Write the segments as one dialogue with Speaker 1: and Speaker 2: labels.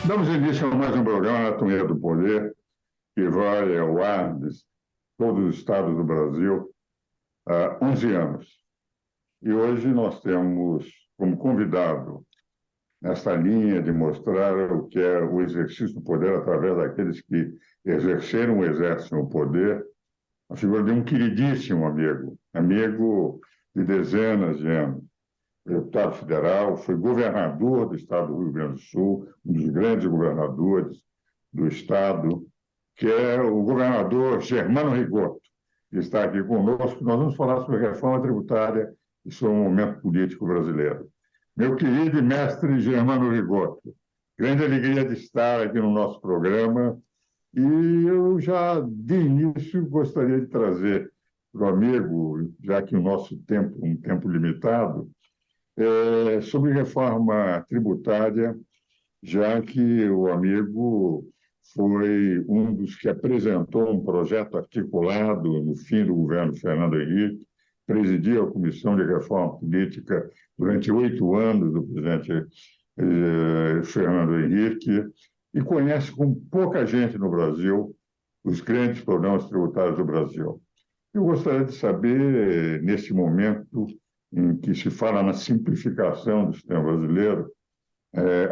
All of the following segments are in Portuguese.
Speaker 1: Damos início a mais um programa Anatomia do Poder, que vai ao ar de todos os estados do Brasil há 11 anos. E hoje nós temos como convidado, nesta linha de mostrar o que é o exercício do poder através daqueles que exerceram e exercem o poder, a figura de um queridíssimo amigo de dezenas de anos, deputado federal, foi governador do estado do Rio Grande do Sul, um dos grandes governadores do estado, que é o governador Germano Rigotto, que está aqui conosco. Nós vamos falar sobre a reforma tributária e sobre o momento político brasileiro. Meu querido e mestre Germano Rigotto, grande alegria de estar aqui no nosso programa, e eu já, de início, gostaria de trazer para o amigo, já que o nosso tempo é um tempo limitado, sobre reforma tributária, já que o amigo foi um dos que apresentou um projeto articulado no fim do governo Fernando Henrique, presidia a Comissão de Reforma Política durante 8 anos do presidente Fernando Henrique, e conhece com pouca gente no Brasil os grandes problemas tributários do Brasil. Eu gostaria de saber, nesse momento em que se fala na simplificação do sistema brasileiro,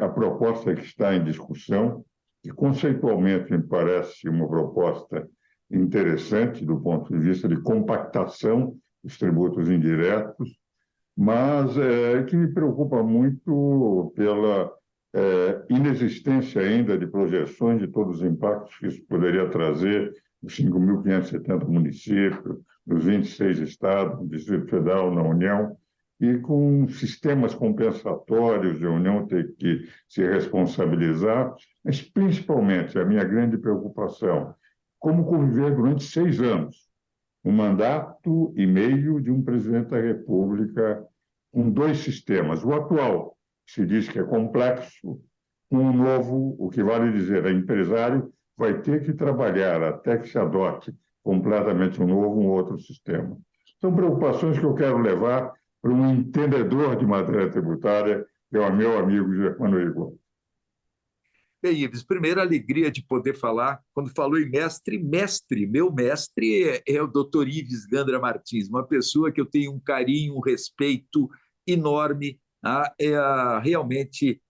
Speaker 1: a proposta que está em discussão, que conceitualmente me parece uma proposta interessante do ponto de vista de compactação dos tributos indiretos, mas que me preocupa muito pela inexistência ainda de projeções de todos os impactos que isso poderia trazer nos 5.570 municípios, nos 26 estados, no Distrito Federal, na União, e com sistemas compensatórios de a União ter que se responsabilizar, mas principalmente a minha grande preocupação, como conviver durante 6 anos, um mandato e meio de um presidente da República com 2 sistemas. O atual, se diz que é complexo, com o novo, o que vale dizer, é empresário vai ter que trabalhar até que se adote completamente um novo, um outro sistema. São preocupações que eu quero levar para um entendedor de matéria tributária, que é o meu amigo Germano Rigotto.
Speaker 2: Bem, Ives, primeiro, a alegria de poder falar. Quando falou em mestre, meu mestre é o doutor Ives Gandra Martins, uma pessoa que eu tenho um carinho, um respeito enorme. Realmente,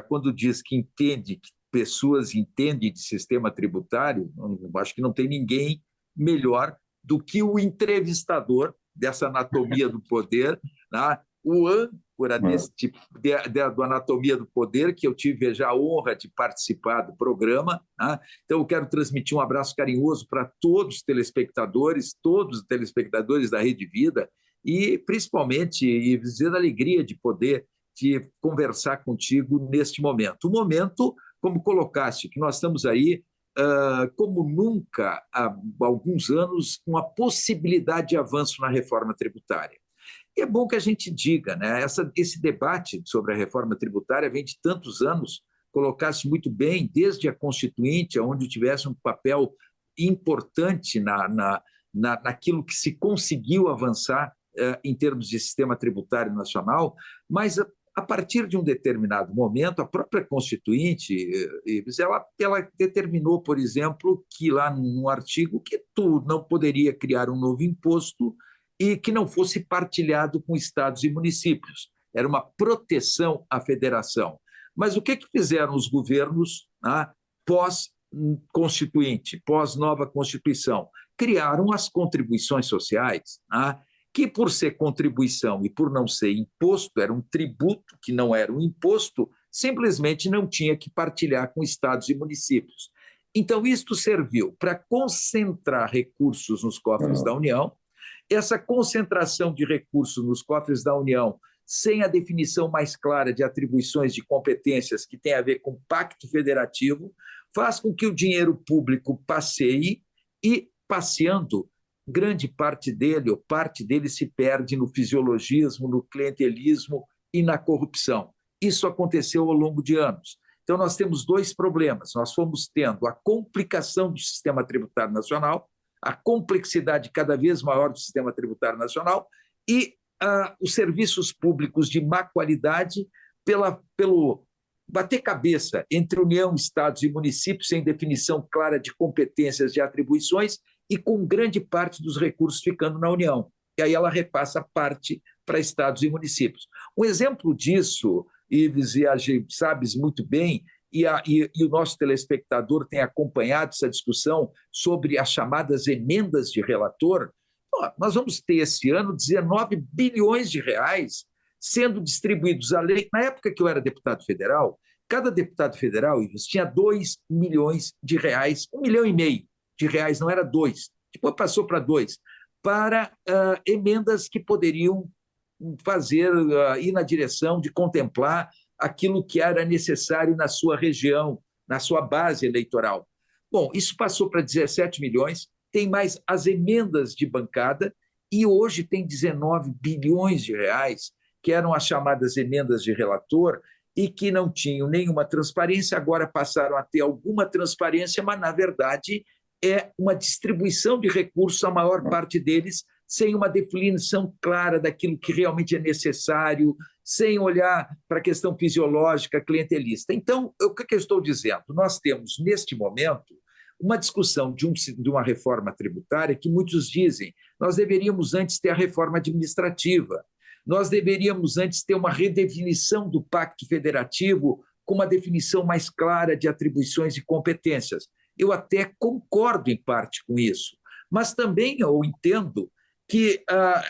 Speaker 2: quando diz que entende, que pessoas entendem de sistema tributário, acho que não tem ninguém melhor do que o entrevistador dessa anatomia do poder, o âncora do Anatomia do Poder, que eu tive já a honra de participar do programa. Então, eu quero transmitir um abraço carinhoso para todos os telespectadores da Rede Vida, e principalmente dizer a alegria de poder conversar contigo neste momento. Um momento, como colocaste, que nós estamos aí, como nunca, há alguns anos, com a possibilidade de avanço na reforma tributária. E é bom que a gente diga, né? Esse debate sobre a reforma tributária vem de tantos anos, colocasse muito bem, desde a Constituinte, onde tivesse um papel importante naquilo que se conseguiu avançar em termos de sistema tributário nacional, mas a partir de um determinado momento, a própria Constituinte, ela determinou, por exemplo, que lá num artigo que tu não poderia criar um novo imposto e que não fosse partilhado com estados e municípios. Era uma proteção à federação. Mas o que fizeram os governos pós-constituinte, pós-nova Constituição? Criaram as contribuições sociais, que, por ser contribuição e por não ser imposto, era um tributo que não era um imposto, simplesmente não tinha que partilhar com estados e municípios. Então, isto serviu para concentrar recursos nos cofres da União. Essa concentração de recursos nos cofres da União, sem a definição mais clara de atribuições de competências que tem a ver com pacto federativo, faz com que o dinheiro público passeie e, passeando, grande parte dele, ou parte dele, se perde no fisiologismo, no clientelismo e na corrupção. Isso aconteceu ao longo de anos. Então, nós temos 2 problemas. Nós fomos tendo a complicação do sistema tributário nacional, a complexidade cada vez maior do sistema tributário nacional e os serviços públicos de má qualidade pelo bater cabeça entre União, estados e municípios sem definição clara de competências e atribuições e com grande parte dos recursos ficando na União. E aí ela repassa parte para estados e municípios. Um exemplo disso, Ives, e a gente sabes muito bem, e o nosso telespectador tem acompanhado essa discussão sobre as chamadas emendas de relator. Nós vamos ter esse ano 19 bilhões de reais sendo distribuídos a lei. Na época que eu era deputado federal, cada deputado federal, Ives, tinha 2 milhões de reais, 1,5 milhão de reais, não era 2, depois passou para 2, para emendas que poderiam fazer, ir na direção de contemplar aquilo que era necessário na sua região, na sua base eleitoral. Bom, isso passou para 17 milhões, tem mais as emendas de bancada, e hoje tem 19 bilhões de reais, que eram as chamadas emendas de relator, e que não tinham nenhuma transparência, agora passaram a ter alguma transparência, mas, na verdade, é uma distribuição de recursos, a maior parte deles, sem uma definição clara daquilo que realmente é necessário, sem olhar para a questão fisiológica, clientelista. Então, o que eu estou dizendo? Nós temos, neste momento, uma discussão de uma reforma tributária que muitos dizem nós deveríamos antes ter a reforma administrativa, nós deveríamos antes ter uma redefinição do Pacto Federativo com uma definição mais clara de atribuições e competências. Eu até concordo em parte com isso, mas também eu entendo que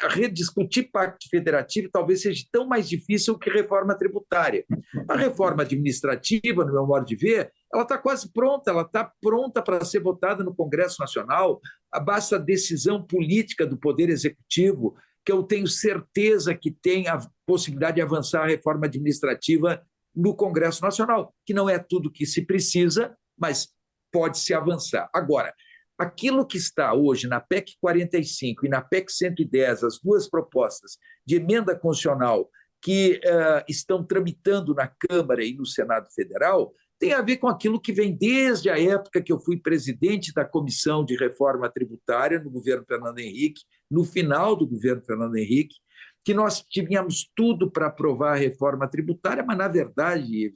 Speaker 2: rediscutir Pacto Federativo talvez seja tão mais difícil que reforma tributária. A reforma administrativa, no meu modo de ver, ela está quase pronta, ela está pronta para ser votada no Congresso Nacional, basta a decisão política do Poder Executivo, que eu tenho certeza que tem a possibilidade de avançar a reforma administrativa no Congresso Nacional, que não é tudo que se precisa, mas pode-se avançar. Agora, aquilo que está hoje na PEC 45 e na PEC 110, as duas propostas de emenda constitucional que estão tramitando na Câmara e no Senado Federal, tem a ver com aquilo que vem desde a época que eu fui presidente da Comissão de Reforma Tributária no governo Fernando Henrique, no final do governo Fernando Henrique, que nós tínhamos tudo para aprovar a reforma tributária, mas, na verdade,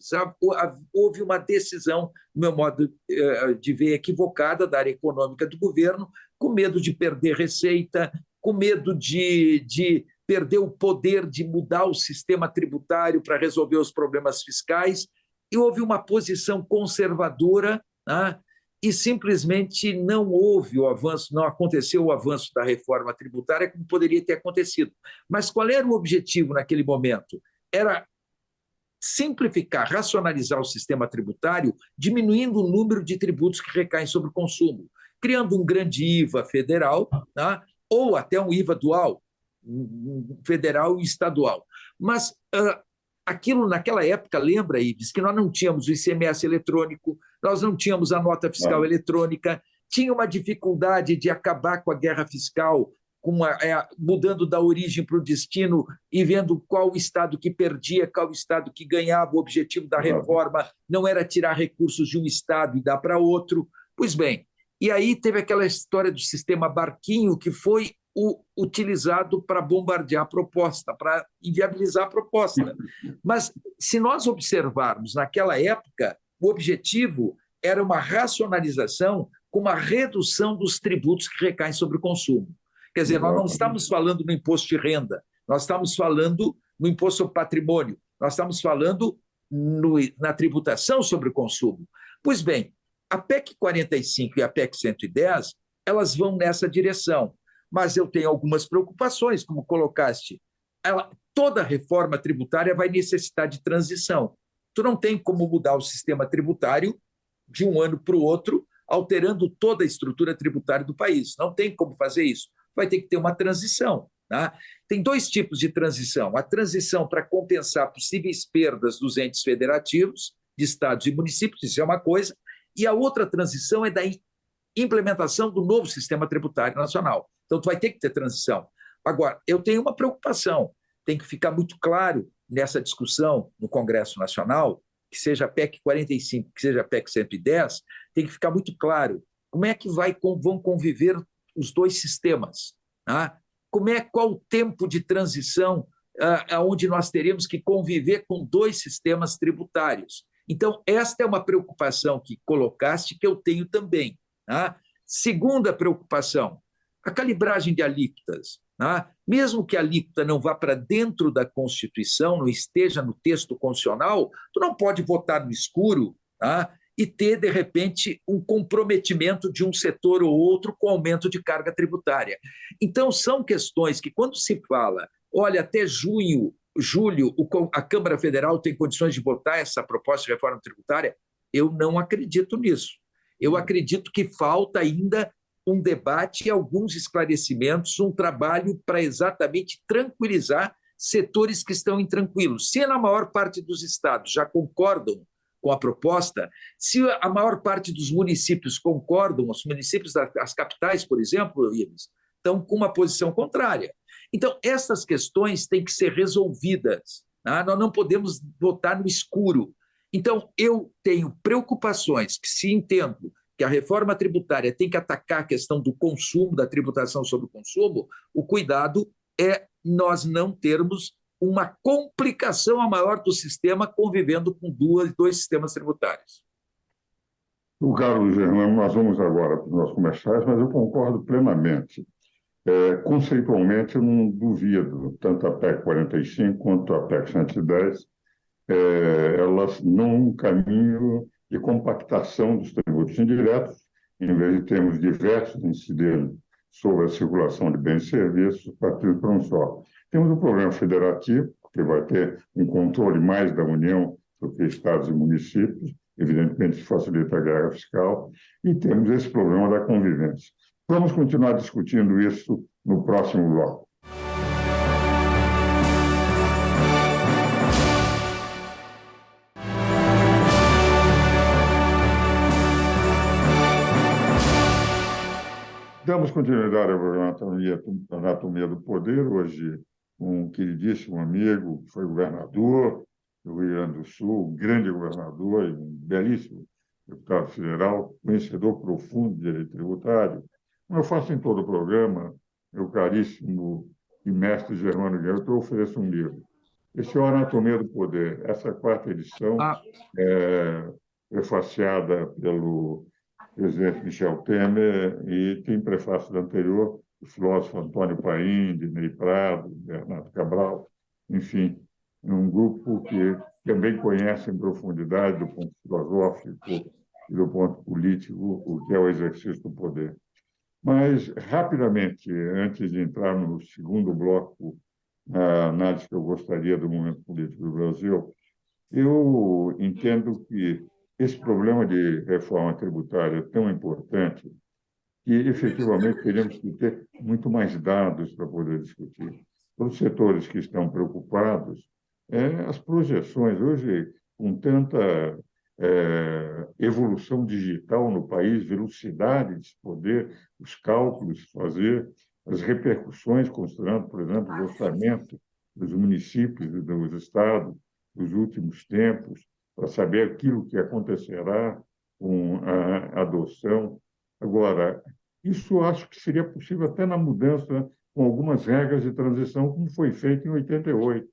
Speaker 2: houve uma decisão, no meu modo de ver, equivocada da área econômica do governo, com medo de perder receita, com medo de perder o poder de mudar o sistema tributário para resolver os problemas fiscais, e houve uma posição conservadora, né? E simplesmente não houve o avanço, não aconteceu o avanço da reforma tributária como poderia ter acontecido. Mas qual era o objetivo naquele momento? Era simplificar, racionalizar o sistema tributário, diminuindo o número de tributos que recaem sobre o consumo, criando um grande IVA federal, né? Ou até um IVA dual, federal e estadual. Mas aquilo, naquela época, lembra, Ives, que nós não tínhamos o ICMS eletrônico, nós não tínhamos a nota fiscal eletrônica, tinha uma dificuldade de acabar com a guerra fiscal, mudando da origem para o destino e vendo qual o estado que perdia, qual o estado que ganhava. O objetivo da reforma não era tirar recursos de um estado e dar para outro. Pois bem, e aí teve aquela história do sistema barquinho, que foi utilizado para bombardear a proposta, para inviabilizar a proposta. Mas, se nós observarmos, naquela época, o objetivo era uma racionalização com uma redução dos tributos que recaem sobre o consumo. Quer dizer, nós não estamos falando no imposto de renda, nós estamos falando no imposto sobre patrimônio, nós estamos falando na tributação sobre o consumo. Pois bem, a PEC 45 e a PEC 110, elas vão nessa direção. Mas eu tenho algumas preocupações, como colocaste. Toda reforma tributária vai necessitar de transição. Tu não tem como mudar o sistema tributário de um ano para o outro, alterando toda a estrutura tributária do país. Não tem como fazer isso. Vai ter que ter uma transição. Tá? Tem dois tipos de transição. A transição para compensar possíveis perdas dos entes federativos, de estados e municípios, isso é uma coisa, e a outra transição é da implementação do novo sistema tributário nacional. Então, tu vai ter que ter transição. Agora, eu tenho uma preocupação, tem que ficar muito claro nessa discussão no Congresso Nacional, que seja a PEC 45, que seja a PEC 110, tem que ficar muito claro como é que vão conviver os dois sistemas. Tá? Qual o tempo de transição onde nós teremos que conviver com dois sistemas tributários. Então, esta é uma preocupação que colocaste que eu tenho também. Tá? Segunda preocupação, a calibragem de alíquotas. Tá? Mesmo que a alíquota não vá para dentro da Constituição, não esteja no texto constitucional, tu não pode votar no escuro, tá? E ter, de repente, um comprometimento de um setor ou outro com aumento de carga tributária. Então, são questões que, quando se fala, olha, até julho, a Câmara Federal tem condições de votar essa proposta de reforma tributária, eu não acredito nisso. Eu acredito que falta ainda um debate e alguns esclarecimentos, um trabalho para exatamente tranquilizar setores que estão intranquilos. Se na maior parte dos estados já concordam com a proposta, se a maior parte dos municípios concordam, os municípios das capitais, por exemplo, Ives, estão com uma posição contrária. Então, essas questões têm que ser resolvidas. Tá? Nós não podemos votar no escuro. Então, eu tenho preocupações que, se entendo que a reforma tributária tem que atacar a questão do consumo, da tributação sobre o consumo, o cuidado é nós não termos uma complicação a maior do sistema convivendo com dois sistemas tributários.
Speaker 1: O Carlos Germano, nós vamos agora para os nossos comerciais, mas eu concordo plenamente. Conceitualmente, eu não duvido, tanto a PEC 45 quanto a PEC 110, elas num caminho de compactação dos tributos indiretos, em vez de termos diversos incidindo sobre a circulação de bens e serviços, partidos para um só. Temos o programa federativo, que vai ter um controle mais da União do que estados e municípios, evidentemente isso facilita a guerra fiscal, e temos esse problema da convivência. Vamos continuar discutindo isso no próximo bloco. Damos continuidade ao programa Anatomia do Poder. Hoje, um queridíssimo amigo, que foi governador do Rio Grande do Sul, um grande governador e um belíssimo deputado federal, conhecedor profundo de direito tributário. Como eu faço em todo o programa, meu caríssimo e mestre Germano Guerra, eu ofereço um livro. Esse é o Anatomia do Poder. Essa quarta edição é prefaciada pelo presidente Michel Temer e tem prefácio do anterior, o filósofo Antônio Paim, Dinei Prado, Bernardo Cabral, enfim, um grupo que também conhece em profundidade do ponto filosófico e do ponto político o que é o exercício do poder. Mas, rapidamente, antes de entrar no segundo bloco, na análise que eu gostaria do momento político do Brasil, eu entendo que esse problema de reforma tributária é tão importante que, efetivamente, teremos que ter muito mais dados para poder discutir. Para os setores que estão preocupados, as projeções, hoje, com tanta evolução digital no país, velocidade de se poder, os cálculos fazer, as repercussões, considerando, por exemplo, o orçamento dos municípios e dos estados dos últimos tempos, para saber aquilo que acontecerá com a adoção. Agora, isso acho que seria possível até na mudança com algumas regras de transição, como foi feito em 88.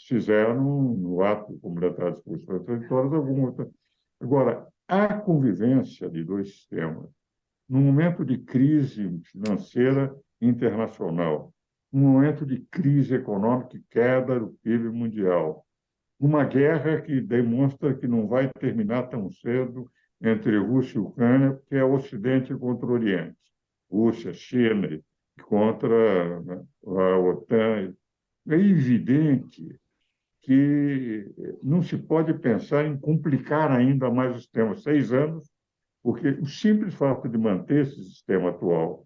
Speaker 1: Fizeram no ato completar as disposições transitórias alguma outra. Agora, a convivência de dois sistemas, num momento de crise financeira internacional, num momento de crise econômica e queda do PIB mundial, uma guerra que demonstra que não vai terminar tão cedo entre Rússia e Ucrânia, porque é o Ocidente contra o Oriente, Rússia, China contra a OTAN. É evidente que não se pode pensar em complicar ainda mais o sistema. 6 anos, porque o simples fato de manter esse sistema atual,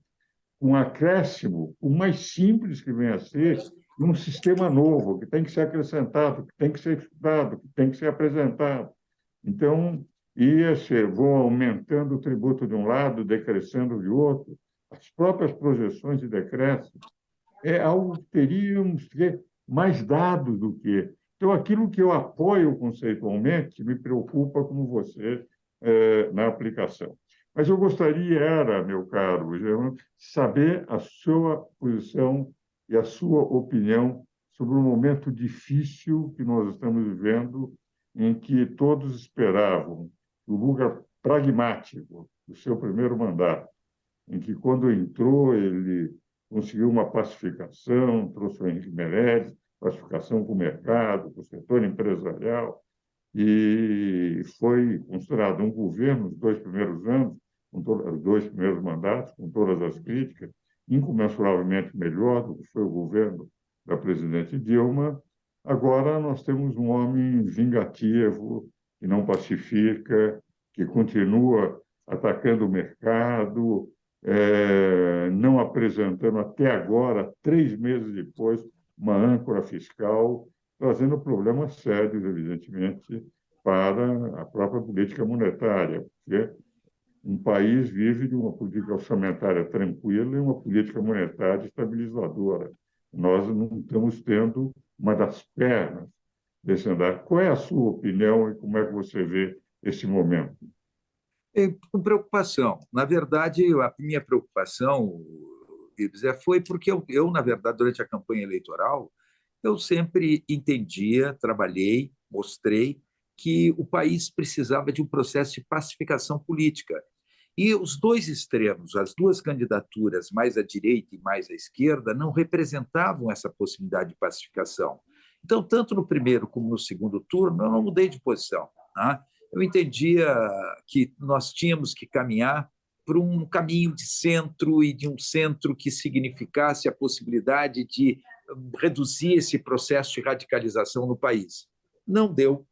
Speaker 1: um acréscimo, o mais simples que venha a ser, um sistema novo, que tem que ser acrescentado, que tem que ser estudado, que tem que ser apresentado. Então, vão aumentando o tributo de um lado, decrescendo de outro, as próprias projeções de decréscimo, é algo que teríamos que ter mais dados do que. Então, aquilo que eu apoio conceitualmente me preocupa como você na aplicação. Mas eu gostaria, meu caro Germano, saber a sua posição e a sua opinião sobre o momento difícil que nós estamos vivendo em que todos esperavam o Lula pragmático, o seu primeiro mandato, em que, quando entrou, ele conseguiu uma pacificação, trouxe o Henrique Meirelles, pacificação com o mercado, com o setor empresarial, e foi considerado um governo, os 2 primeiros anos, os 2 primeiros mandatos, com todas as críticas, incomensuravelmente melhor do que foi o governo da presidente Dilma. Agora nós temos um homem vingativo, que não pacifica, que continua atacando o mercado, não apresentando até agora, 3 meses depois, uma âncora fiscal, trazendo problemas sérios, evidentemente, para a própria política monetária, porque um país vive de uma política orçamentária tranquila e uma política monetária estabilizadora. Nós não estamos tendo uma das pernas desse andar. Qual é a sua opinião e como é que você vê esse momento?
Speaker 2: Com preocupação. Na verdade, a minha preocupação, Ives, foi porque na verdade, durante a campanha eleitoral, eu sempre entendia, trabalhei, mostrei que o país precisava de um processo de pacificação política. E os dois extremos, as duas candidaturas, mais à direita e mais à esquerda, não representavam essa possibilidade de pacificação. Então, tanto no primeiro como no segundo turno, eu não mudei de posição. Tá? Eu entendia que nós tínhamos que caminhar por um caminho de centro e de um centro que significasse a possibilidade de reduzir esse processo de radicalização no país. Não deu,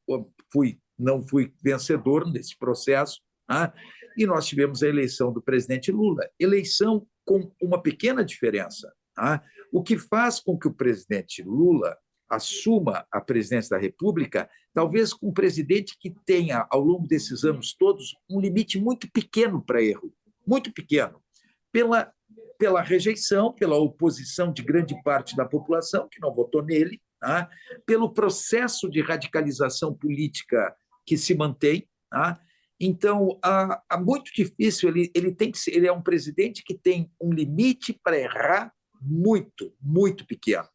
Speaker 2: não fui vencedor nesse processo, tá? E nós tivemos a eleição do presidente Lula, eleição com uma pequena diferença, tá? O que faz com que o presidente Lula assuma a presidência da República, talvez com um presidente que tenha, ao longo desses anos todos, um limite muito pequeno para erro, muito pequeno, pela rejeição, pela oposição de grande parte da população, que não votou nele, tá? Pelo processo de radicalização política que se mantém. Tá? Então, muito difícil, ele é um presidente que tem um limite para errar muito, muito pequeno.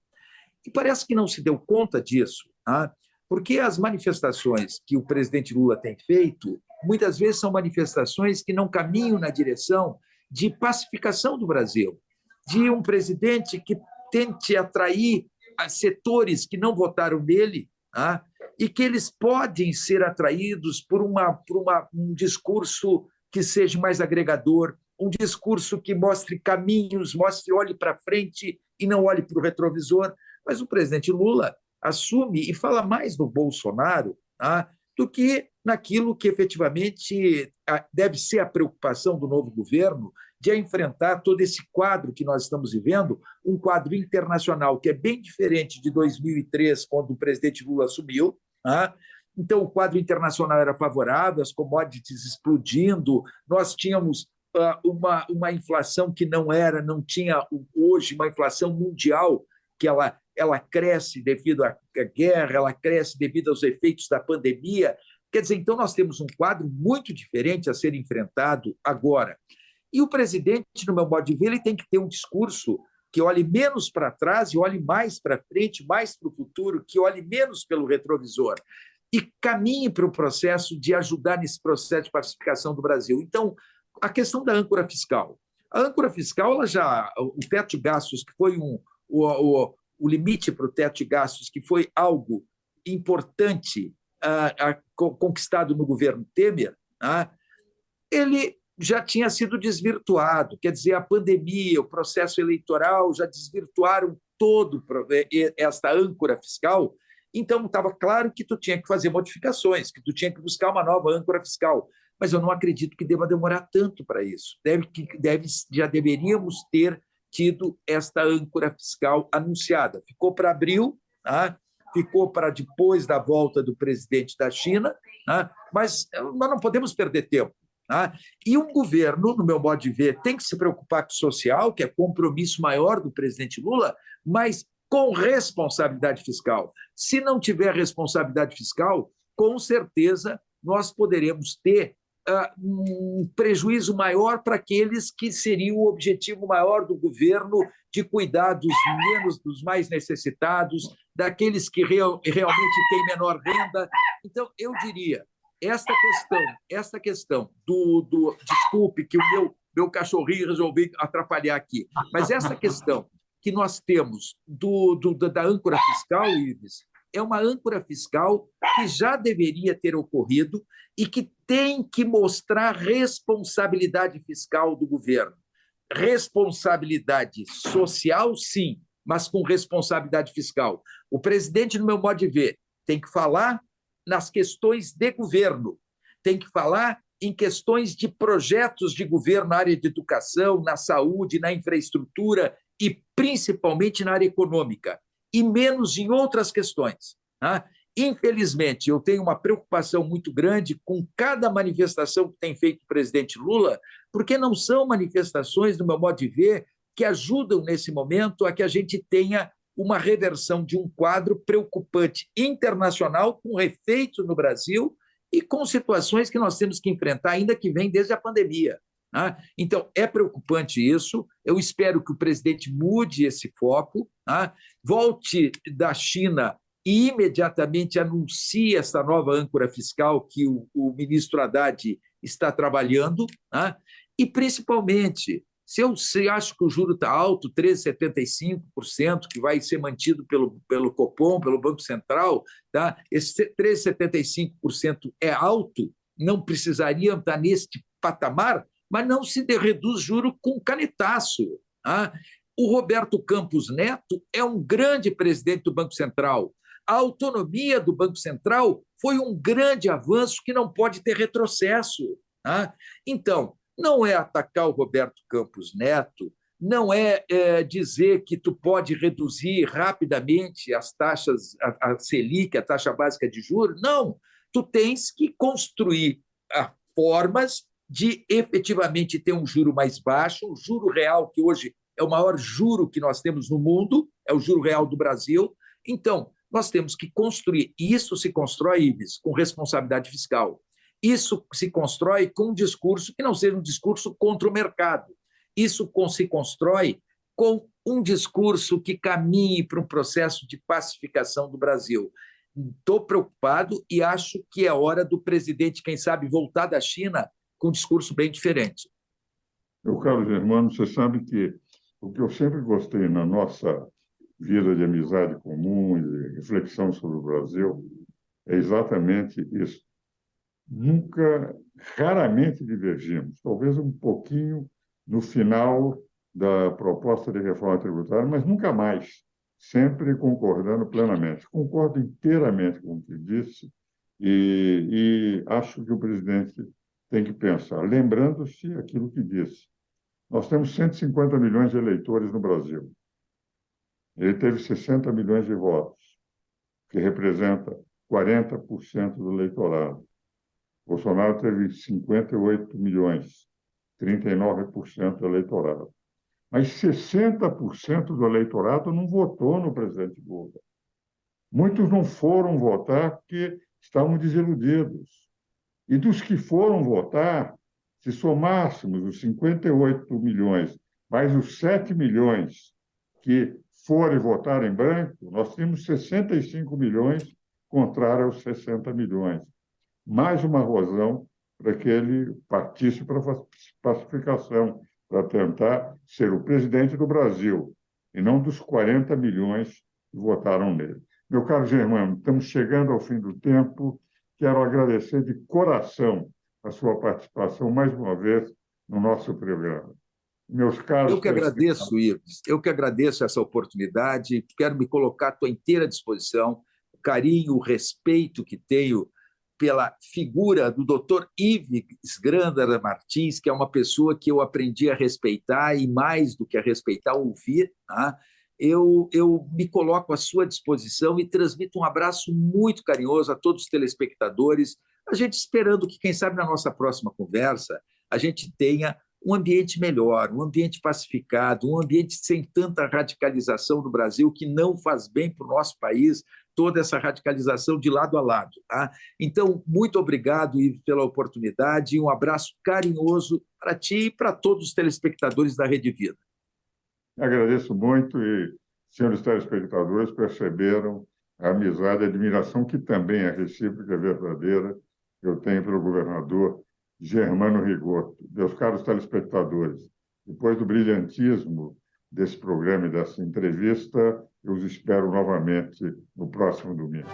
Speaker 2: E parece que não se deu conta disso, tá? Porque as manifestações que o presidente Lula tem feito, muitas vezes são manifestações que não caminham na direção de pacificação do Brasil, de um presidente que tente atrair setores que não votaram nele, tá? E que eles podem ser atraídos por um discurso que seja mais agregador, um discurso que mostre caminhos, olhe para frente e não olhe para o retrovisor. Mas o presidente Lula assume e fala mais no Bolsonaro, tá, do que naquilo que efetivamente deve ser a preocupação do novo governo de enfrentar todo esse quadro que nós estamos vivendo, um quadro internacional que é bem diferente de 2003, quando o presidente Lula assumiu. Tá? Então, o quadro internacional era favorável, as commodities explodindo, nós tínhamos uma inflação que não tinha hoje, uma inflação mundial, que ela cresce devido à guerra, ela cresce devido aos efeitos da pandemia. Quer dizer, então nós temos um quadro muito diferente a ser enfrentado agora. E o presidente, no meu modo de ver, ele tem que ter um discurso que olhe menos para trás e olhe mais para frente, mais para o futuro, que olhe menos pelo retrovisor e caminhe para o processo de ajudar nesse processo de pacificação do Brasil. Então, a questão da âncora fiscal. A âncora fiscal, o teto de gastos, que foi o limite para o teto de gastos, que foi algo importante conquistado no governo Temer, ele já tinha sido desvirtuado. Quer dizer, a pandemia, o processo eleitoral já desvirtuaram todo esta âncora fiscal. Então, estava claro que tu tinha que fazer modificações, que tu tinha que buscar uma nova âncora fiscal. Mas eu não acredito que deva demorar tanto para isso. Já deveríamos ter tido esta âncora fiscal anunciada. Ficou para abril, tá? Ficou para depois da volta do presidente da China, tá? Mas nós não podemos perder tempo. Tá? E um governo, no meu modo de ver, tem que se preocupar com o social, que é compromisso maior do presidente Lula, mas com responsabilidade fiscal. Se não tiver responsabilidade fiscal, com certeza nós poderemos ter um prejuízo maior para aqueles que seriam o objetivo maior do governo de cuidar dos mais necessitados, daqueles que realmente têm menor renda. Então, eu diria, esta questão desculpe que o meu cachorrinho resolveu atrapalhar aqui, mas essa questão que nós temos da âncora fiscal, Ives, é uma âncora fiscal que já deveria ter ocorrido e que tem que mostrar responsabilidade fiscal do governo. Responsabilidade social, sim, mas com responsabilidade fiscal. O presidente, no meu modo de ver, tem que falar nas questões de governo, tem que falar em questões de projetos de governo na área de educação, na saúde, na infraestrutura e principalmente na área econômica, e menos em outras questões. Tá? Infelizmente, eu tenho uma preocupação muito grande com cada manifestação que tem feito o presidente Lula, porque não são manifestações, no meu modo de ver, que ajudam nesse momento a que a gente tenha uma reversão de um quadro preocupante internacional, com efeitos no Brasil e com situações que nós temos que enfrentar, ainda que vem desde a pandemia. Tá? Então, é preocupante isso. Eu espero que o presidente mude esse foco, tá? Volte da China e imediatamente anuncie essa nova âncora fiscal que o ministro Haddad está trabalhando, tá? E, principalmente, se eu acho que o juro está alto, 13,75%, que vai ser mantido pelo Copom, pelo Banco Central, tá? Esse 13,75% é alto, não precisaria estar neste patamar, mas não se reduz juro com canetaço. Tá? O Roberto Campos Neto é um grande presidente do Banco Central. A autonomia do Banco Central foi um grande avanço que não pode ter retrocesso. Tá? Então, não é atacar o Roberto Campos Neto, não é dizer que tu pode reduzir rapidamente as taxas, a Selic, a taxa básica de juros. Não, tu tens que construir formas de efetivamente ter um juro mais baixo, o juro real, que hoje é o maior juro que nós temos no mundo, é o juro real do Brasil. Então, nós temos que construir, e isso se constrói, Ives, com responsabilidade fiscal. Isso se constrói com um discurso que não seja um discurso contra o mercado. Isso se constrói com um discurso que caminhe para um processo de pacificação do Brasil. Estou preocupado e acho que é hora do presidente, quem sabe, voltar da China com um discurso bem diferente.
Speaker 1: Meu caro Germano, você sabe que o que eu sempre gostei na nossa vida de amizade comum e de reflexão sobre o Brasil é exatamente isso. Raramente divergimos, talvez um pouquinho no final da proposta de reforma tributária, mas nunca mais, sempre concordando plenamente. Concordo inteiramente com o que disse e acho que o presidente tem que pensar, lembrando-se aquilo que disse. Nós temos 150 milhões de eleitores no Brasil. Ele teve 60 milhões de votos, que representa 40% do eleitorado. Bolsonaro teve 58 milhões, 39% do eleitorado. Mas 60% do eleitorado não votou no presidente Lula. Muitos não foram votar porque estavam desiludidos. E dos que foram votar, se somássemos os 58 milhões mais os 7 milhões que forem votar em branco, nós temos 65 milhões contrário aos 60 milhões. Mais uma razão para que ele partisse para a pacificação, para tentar ser o presidente do Brasil, e não dos 40 milhões que votaram nele. Meu caro Germano, estamos chegando ao fim do tempo. Quero agradecer de coração a sua participação mais uma vez no nosso programa. Meus caros
Speaker 2: Eu que agradeço, Ives, eu que agradeço essa oportunidade, quero me colocar à tua inteira disposição, o carinho, o respeito que tenho pela figura do Dr. Ives Grandara Martins, que é uma pessoa que eu aprendi a respeitar e, mais do que a respeitar, ouvir. Tá? Eu me coloco à sua disposição e transmito um abraço muito carinhoso a todos os telespectadores, a gente esperando que, quem sabe, na nossa próxima conversa, a gente tenha um ambiente melhor, um ambiente pacificado, um ambiente sem tanta radicalização no Brasil, que não faz bem para o nosso país, toda essa radicalização de lado a lado. Tá? Então, muito obrigado, Ivo, pela oportunidade e um abraço carinhoso para ti e para todos os telespectadores da Rede Vida.
Speaker 1: Agradeço muito e senhores telespectadores perceberam a amizade e a admiração, que também é recíproca, é verdadeira, que eu tenho pelo governador Germano Rigoto. Meus caros telespectadores, depois do brilhantismo desse programa e dessa entrevista, eu os espero novamente no próximo domingo.